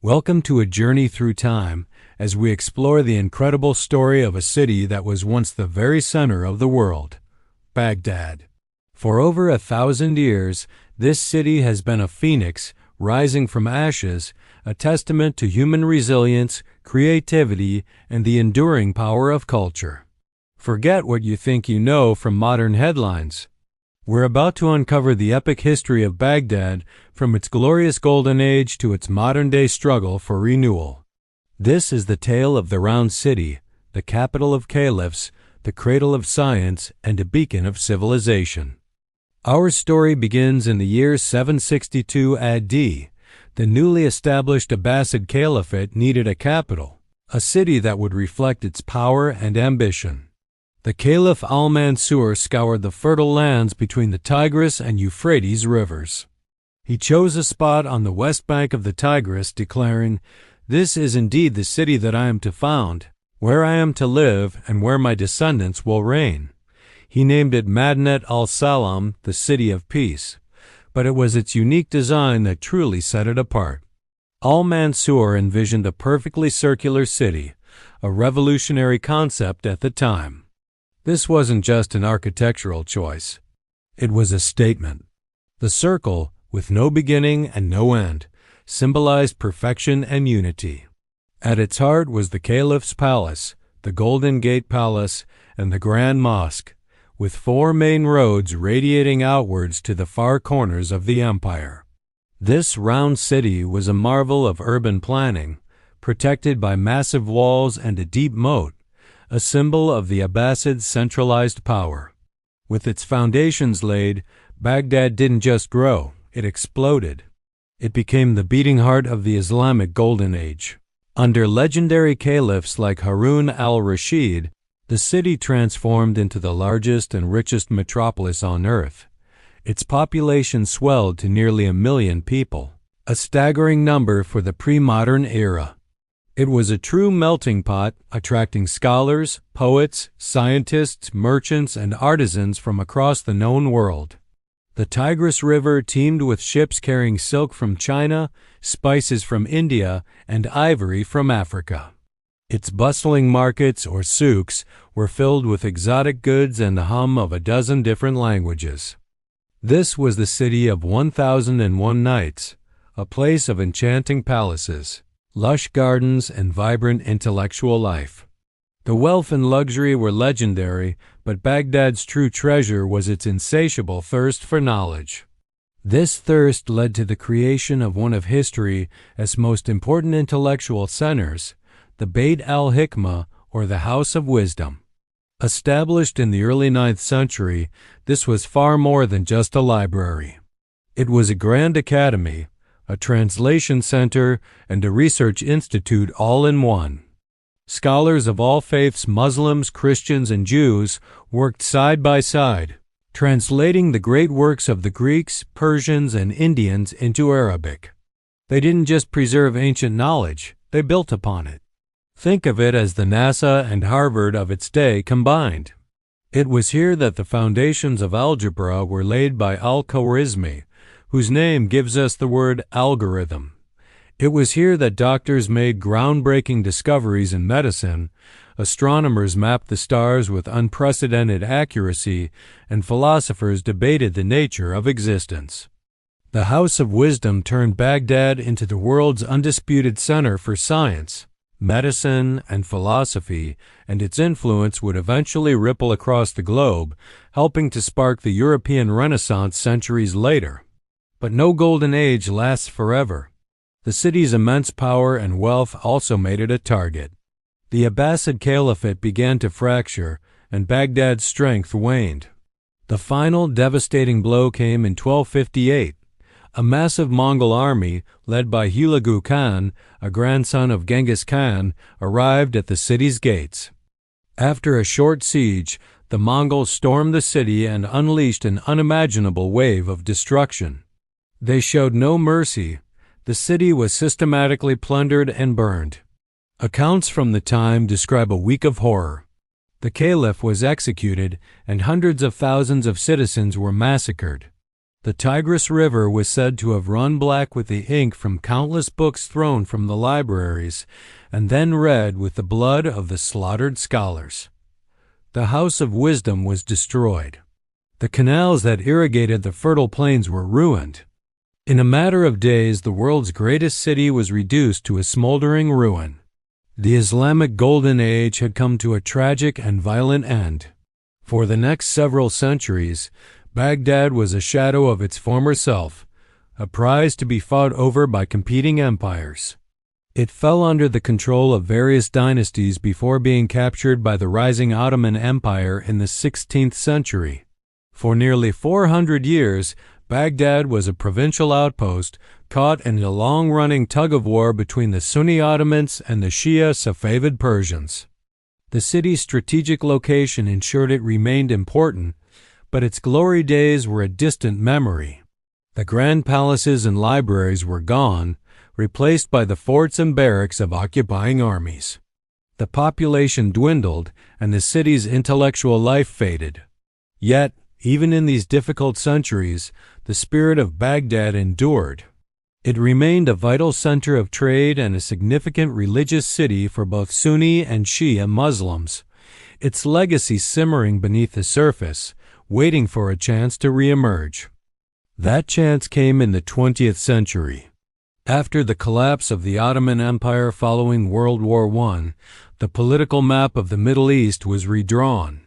Welcome to a journey through time as we explore the incredible story of a city that was once the very center of the world, Baghdad. For over 1,000 years, this city has been a phoenix rising from ashes, a testament to human resilience, creativity, and the enduring power of culture. Forget what you think you know from modern headlines. We're about to uncover the epic history of Baghdad from its glorious golden age to its modern-day struggle for renewal. This is the tale of the Round City, the capital of caliphs, the cradle of science, and a beacon of civilization. Our story begins in the year 762 AD. The newly established Abbasid Caliphate needed a capital, a city that would reflect its power and ambition. The Caliph Al-Mansur scoured the fertile lands between the Tigris and Euphrates rivers. He chose a spot on the west bank of the Tigris, declaring, "This is indeed the city that I am to found, where I am to live, and where my descendants will reign." He named it Madinat al-Salam, the City of Peace, but it was its unique design that truly set it apart. Al-Mansur envisioned a perfectly circular city, a revolutionary concept at the time. This wasn't just an architectural choice. It was a statement. The circle, with no beginning and no end, symbolized perfection and unity. At its heart was the Caliph's palace, the Golden Gate Palace, and the Grand Mosque, with four main roads radiating outwards to the far corners of the empire. This round city was a marvel of urban planning, protected by massive walls and a deep moat, a symbol of the Abbasid centralized power. With its foundations laid, Baghdad didn't just grow, it exploded. It became the beating heart of the Islamic Golden Age. Under legendary caliphs like Harun al-Rashid, the city transformed into the largest and richest metropolis on earth. Its population swelled to nearly 1 million people, a staggering number for the pre-modern era. It was a true melting pot, attracting scholars, poets, scientists, merchants, and artisans from across the known world. The Tigris River teemed with ships carrying silk from China, spices from India, and ivory from Africa. Its bustling markets, or souks, were filled with exotic goods and the hum of a dozen different languages. This was the city of 1,001 nights, a place of enchanting palaces, lush gardens, and vibrant intellectual life. The wealth and luxury were legendary, but Baghdad's true treasure was its insatiable thirst for knowledge. This thirst led to the creation of one of history's most important intellectual centers, the Beit al-Hikmah, or the House of Wisdom. Established in the early 9th century, this was far more than just a library. It was a grand academy, a translation center, and a research institute all in one. Scholars of all faiths, Muslims, Christians, and Jews, worked side by side, translating the great works of the Greeks, Persians, and Indians into Arabic. They didn't just preserve ancient knowledge, they built upon it. Think of it as the NASA and Harvard of its day combined. It was here that the foundations of algebra were laid by Al-Khwarizmi, whose name gives us the word algorithm. It was here that doctors made groundbreaking discoveries in medicine, astronomers mapped the stars with unprecedented accuracy, and philosophers debated the nature of existence. The House of Wisdom turned Baghdad into the world's undisputed center for science, medicine, and philosophy, and its influence would eventually ripple across the globe, helping to spark the European Renaissance centuries later. But no golden age lasts forever. The city's immense power and wealth also made it a target. The Abbasid Caliphate began to fracture, and Baghdad's strength waned. The final devastating blow came in 1258. A massive Mongol army, led by Hulagu Khan, a grandson of Genghis Khan, arrived at the city's gates. After a short siege, the Mongols stormed the city and unleashed an unimaginable wave of destruction. They showed no mercy. The city was systematically plundered and burned. Accounts from the time describe a week of horror. The caliph was executed, and hundreds of thousands of citizens were massacred. The Tigris River was said to have run black with the ink from countless books thrown from the libraries, and then red with the blood of the slaughtered scholars. The House of Wisdom was destroyed. The canals that irrigated the fertile plains were ruined. In a matter of days, the world's greatest city was reduced to a smoldering ruin. The Islamic Golden Age had come to a tragic and violent end. For the next several centuries, Baghdad was a shadow of its former self, a prize to be fought over by competing empires. It fell under the control of various dynasties before being captured by the rising Ottoman Empire in the 16th century. For nearly 400 years, Baghdad was a provincial outpost caught in a long-running tug-of-war between the Sunni Ottomans and the Shia Safavid Persians. The city's strategic location ensured it remained important, but its glory days were a distant memory. The grand palaces and libraries were gone, replaced by the forts and barracks of occupying armies. The population dwindled, and the city's intellectual life faded. Yet, even in these difficult centuries, the spirit of Baghdad endured. It remained a vital center of trade and a significant religious city for both Sunni and Shia Muslims, its legacy simmering beneath the surface, waiting for a chance to reemerge. That chance came in the 20th century. After the collapse of the Ottoman Empire following World War I, the political map of the Middle East was redrawn.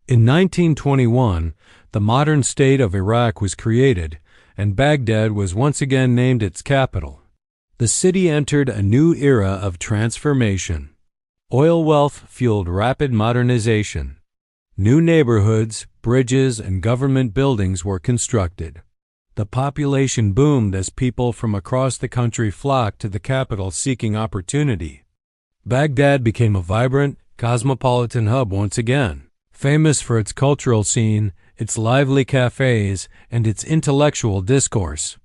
In 1921, the modern state of Iraq was created, and Baghdad was once again named its capital. The city entered a new era of transformation. Oil wealth fueled rapid modernization. New neighborhoods, bridges, and government buildings were constructed. The population boomed as people from across the country flocked to the capital seeking opportunity. Baghdad became a vibrant, cosmopolitan hub once again, famous for its cultural scene, its lively cafes, and its intellectual discourse.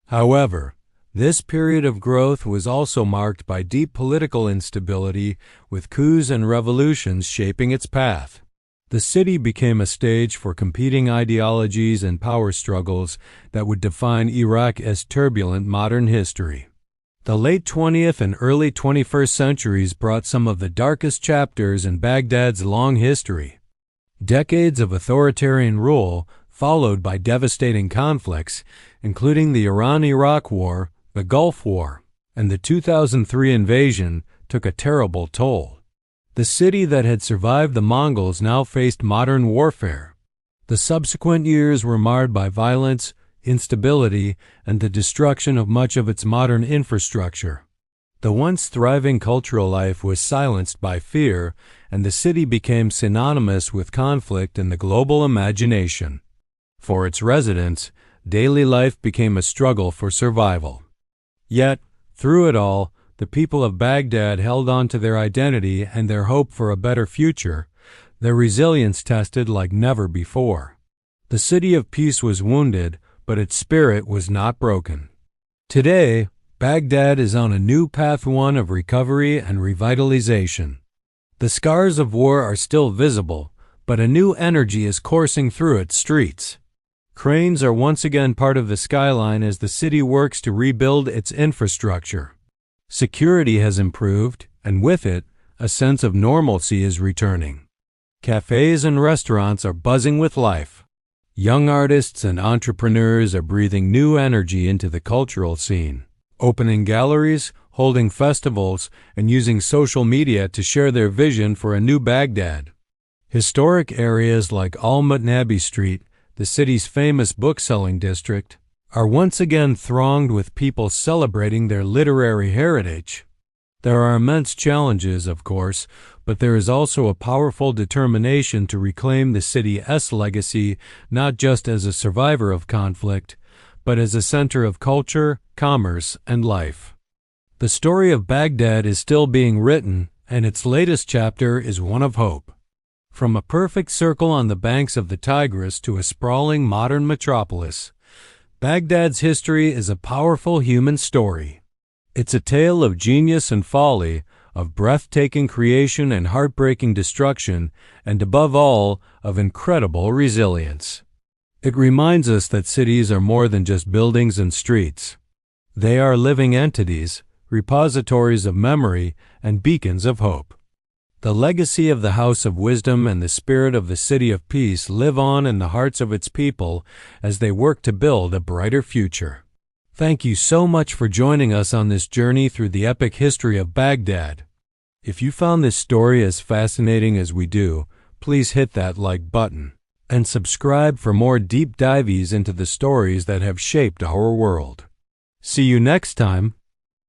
However, this period of growth was also marked by deep political instability, with coups and revolutions shaping its path. The city became a stage for competing ideologies and power struggles that would define Iraq as turbulent modern history. The late 20th and early 21st centuries brought some of the darkest chapters in Baghdad's long history. Decades of authoritarian rule, followed by devastating conflicts, including the Iran-Iraq War, the Gulf War, and the 2003 invasion, took a terrible toll. The city that had survived the Mongols now faced modern warfare. The subsequent years were marred by violence, instability, and the destruction of much of its modern infrastructure. The once thriving cultural life was silenced by fear, and the city became synonymous with conflict in the global imagination. For its residents, daily life became a struggle for survival. Yet, through it all, the people of Baghdad held on to their identity and their hope for a better future, their resilience tested like never before. The city of peace was wounded, but its spirit was not broken. Today, Baghdad is on a new path, one of recovery and revitalization. The scars of war are still visible, but a new energy is coursing through its streets. Cranes are once again part of the skyline as the city works to rebuild its infrastructure. Security has improved, and with it, a sense of normalcy is returning. Cafes and restaurants are buzzing with life. Young artists and entrepreneurs are breathing new energy into the cultural scene, opening galleries, holding festivals, and using social media to share their vision for a new Baghdad. Historic areas like Al-Mustasim Street, the city's famous book-selling district, are once again thronged with people celebrating their literary heritage. There are immense challenges, of course, but there is also a powerful determination to reclaim the city's legacy not just as a survivor of conflict, but as a center of culture, commerce, and life. The story of Baghdad is still being written, and its latest chapter is one of hope. From a perfect circle on the banks of the Tigris to a sprawling modern metropolis, Baghdad's history is a powerful human story. It's a tale of genius and folly, of breathtaking creation and heartbreaking destruction, and above all, of incredible resilience. It reminds us that cities are more than just buildings and streets. They are living entities, repositories of memory, and beacons of hope. The legacy of the House of Wisdom and the spirit of the City of Peace live on in the hearts of its people as they work to build a brighter future. Thank you so much for joining us on this journey through the epic history of Baghdad. If you found this story as fascinating as we do, please hit that like button and subscribe for more deep dives into the stories that have shaped our world. See you next time.